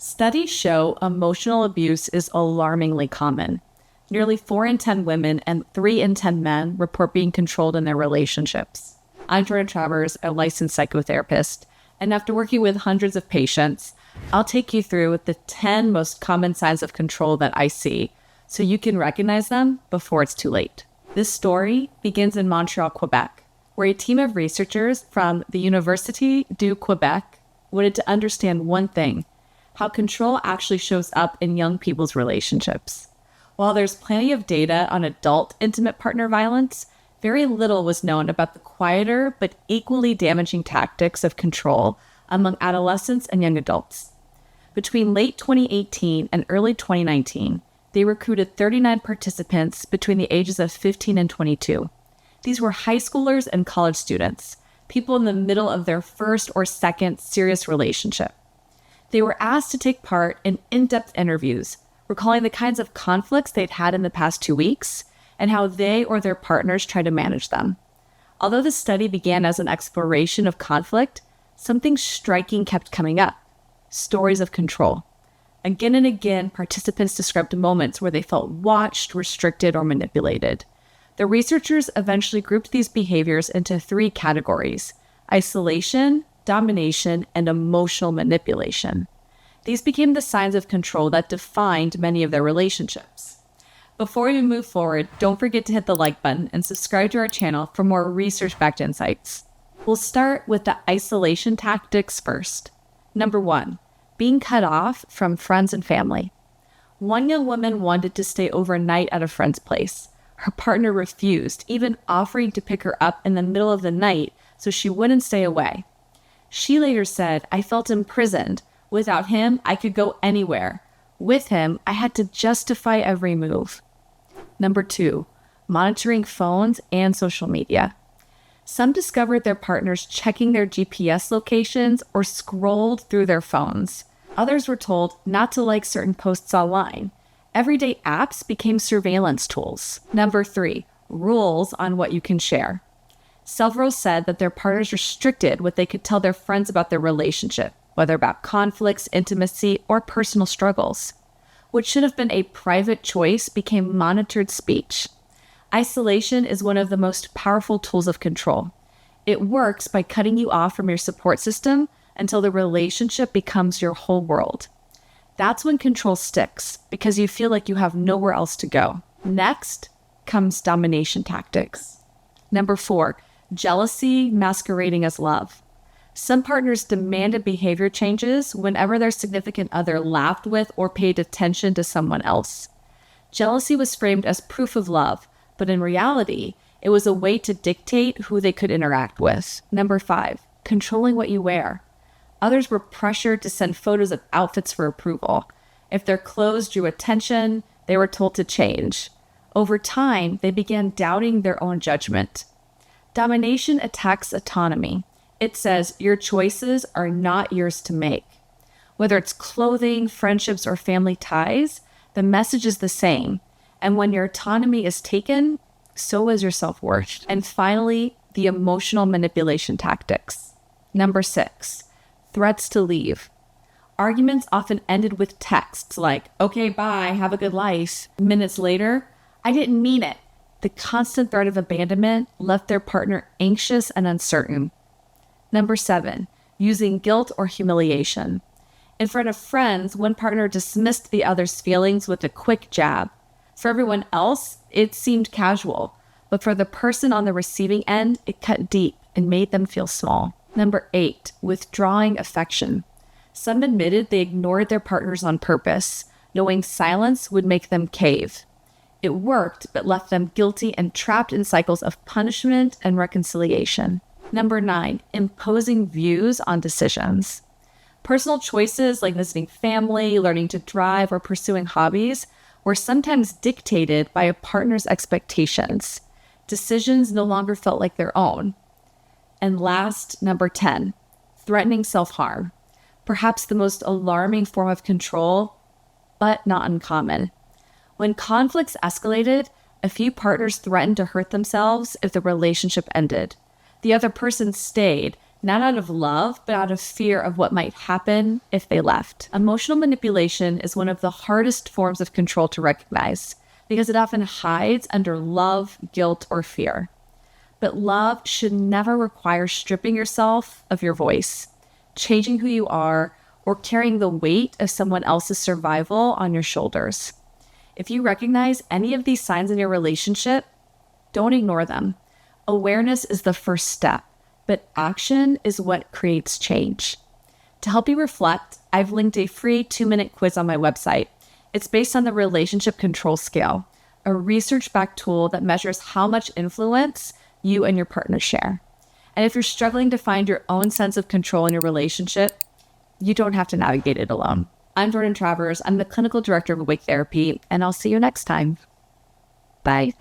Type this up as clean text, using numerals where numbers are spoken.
Studies show emotional abuse is alarmingly common. Nearly 4 in 10 women and 3 in 10 men report being controlled in their relationships. I'm jourdantravers, a licensed psychotherapist, and after working with hundreds of patients, I'll take you through the 10 most common signs of control that I see so you can recognize them before it's too late. This story begins in Montreal, Quebec, where a team of researchers from the Université du Québec wanted to understand one thing: how control actually shows up in young people's relationships. While there's plenty of data on adult intimate partner violence, very little was known about the quieter but equally damaging tactics of control among adolescents and young adults. Between late 2018 and early 2019, they recruited 39 participants between the ages of 15 and 22. These were high schoolers and college students, people in the middle of their first or second serious relationship. They were asked to take part in in-depth interviews, recalling the kinds of conflicts they'd had in the past 2 weeks and how they or their partners tried to manage them. Although the study began as an exploration of conflict, something striking kept coming up: stories of control. Again and again, participants described moments where they felt watched, restricted, or manipulated. The researchers eventually grouped these behaviors into 3 categories: isolation, domination, and emotional manipulation. These became the signs of control that defined many of their relationships. Before we move forward, don't forget to hit the like button and subscribe to our channel for more research-backed insights. We'll start with the isolation tactics first. Number 1, being cut off from friends and family. One young woman wanted to stay overnight at a friend's place. Her partner refused, even offering to pick her up in the middle of the night so she wouldn't stay away. She later said, "I felt imprisoned. Without him, I could go anywhere. With him, I had to justify every move." Number 2, monitoring phones and social media. Some discovered their partners checking their GPS locations or scrolled through their phones. Others were told not to like certain posts online. Everyday apps became surveillance tools. Number 3, rules on what you can share. Several said that their partners restricted what they could tell their friends about their relationship, whether about conflicts, intimacy, or personal struggles. What should have been a private choice became monitored speech. Isolation is one of the most powerful tools of control. It works by cutting you off from your support system until the relationship becomes your whole world. That's when control sticks, because you feel like you have nowhere else to go. Next comes domination tactics. Number 4, jealousy masquerading as love. Some partners demanded behavior changes whenever their significant other laughed with or paid attention to someone else. Jealousy was framed as proof of love, but in reality, it was a way to dictate who they could interact with. Number 5, controlling what you wear. Others were pressured to send photos of outfits for approval. If their clothes drew attention, they were told to change. Over time, they began doubting their own judgment. Domination attacks autonomy. It says your choices are not yours to make. Whether it's clothing, friendships, or family ties, the message is the same. And when your autonomy is taken, so is your self-worth. And finally, the emotional manipulation tactics. Number 6, threats to leave. Arguments often ended with texts like, "Okay, bye, have a good life." Minutes later, "I didn't mean it." The constant threat of abandonment left their partner anxious and uncertain. Number 7, using guilt or humiliation. In front of friends, one partner dismissed the other's feelings with a quick jab. For everyone else, it seemed casual, but for the person on the receiving end, it cut deep and made them feel small. Number 8, withdrawing affection. Some admitted they ignored their partners on purpose, knowing silence would make them cave. It worked, but left them guilty and trapped in cycles of punishment and reconciliation. Number 9, imposing views on decisions. Personal choices like visiting family, learning to drive, or pursuing hobbies were sometimes dictated by a partner's expectations. Decisions no longer felt like their own. And last, number 10, threatening self-harm. Perhaps the most alarming form of control, but not uncommon. When conflicts escalated, a few partners threatened to hurt themselves if the relationship ended. The other person stayed, not out of love, but out of fear of what might happen if they left. Emotional manipulation is one of the hardest forms of control to recognize because it often hides under love, guilt, or fear. But love should never require stripping yourself of your voice, changing who you are, or carrying the weight of someone else's survival on your shoulders. If you recognize any of these signs in your relationship, don't ignore them. Awareness is the first step, but action is what creates change. To help you reflect, I've linked a free 2-minute quiz on my website. It's based on the relationship control scale, a research-backed tool that measures how much influence you and your partner share. And if you're struggling to find your own sense of control in your relationship, you don't have to navigate it alone. I'm Jourdantravers. I'm the clinical director of Awake Therapy, and I'll see you next time. Bye.